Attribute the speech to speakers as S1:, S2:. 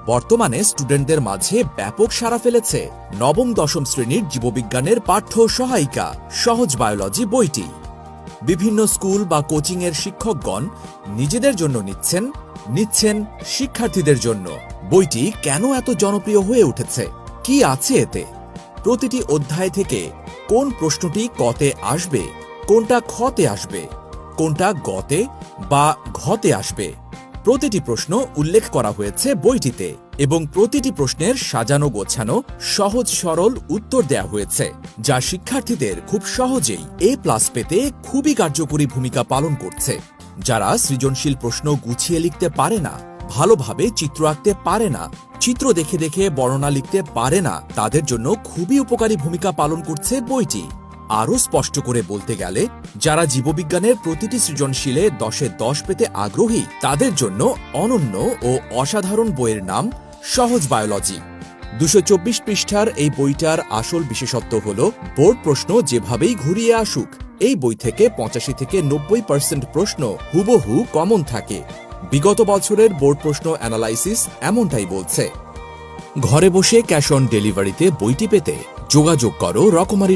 S1: বর্তমানে স্টুডেন্টদের মাঝে ব্যাপক সাড়া ফেলেছে নবম দশম শ্রেণীর জীববিজ্ঞানের পাঠ্য সহায়িকা সহজ বায়োলজি বইটি। বিভিন্ন স্কুল বা কোচিংয়ের শিক্ষকগণ নিজেদের জন্য নিচ্ছেন শিক্ষার্থীদের জন্য। বইটি কেন এত জনপ্রিয় হয়ে উঠেছে, কি আছে এতে? প্রতিটি অধ্যায় থেকে কোন প্রশ্নটি কতে আসবে, কোনটা খতে আসবে, কোনটা গতে বা ঘতে আসবে, প্রতিটি প্রশ্ন উল্লেখ করা হয়েছে বইটিতে এবং প্রতিটি প্রশ্নের সাজানো গোছানো সহজ সরল উত্তর দেয়া হয়েছে, যা শিক্ষার্থীদের খুব সহজেই A+ পেতে খুবই কার্যকরী ভূমিকা পালন করছে। যারা সৃজনশীল প্রশ্ন গুছিয়ে লিখতে পারে না, ভালোভাবে চিত্র আঁকতে পারে না, চিত্র দেখে দেখে বর্ণনা লিখতে পারে না, তাদের জন্য খুবই উপকারী ভূমিকা পালন করছে বইটি। আরও স্পষ্ট করে বলতে গেলে, যারা জীববিজ্ঞানের প্রতিটি সৃজনশীলে 10-এ 10 পেতে আগ্রহী, তাদের জন্য অনন্য ও অসাধারণ বইয়ের নাম সহজ বায়োলজি। 224 পৃষ্ঠার এই বইটার আসল বিশেষত্ব হল বোর্ড প্রশ্ন যেভাবেই ঘুরিয়ে আসুক, এই বই থেকে 85 থেকে 90% প্রশ্ন হুবহু কমন থাকে। বিগত বছরের বোর্ড প্রশ্ন অ্যানালাইসিস এমনটাই বলছে। ঘরে বসে ক্যাশ অন ডেলিভারিতে বইটি পেতে যোগাযোগ করো রকমারি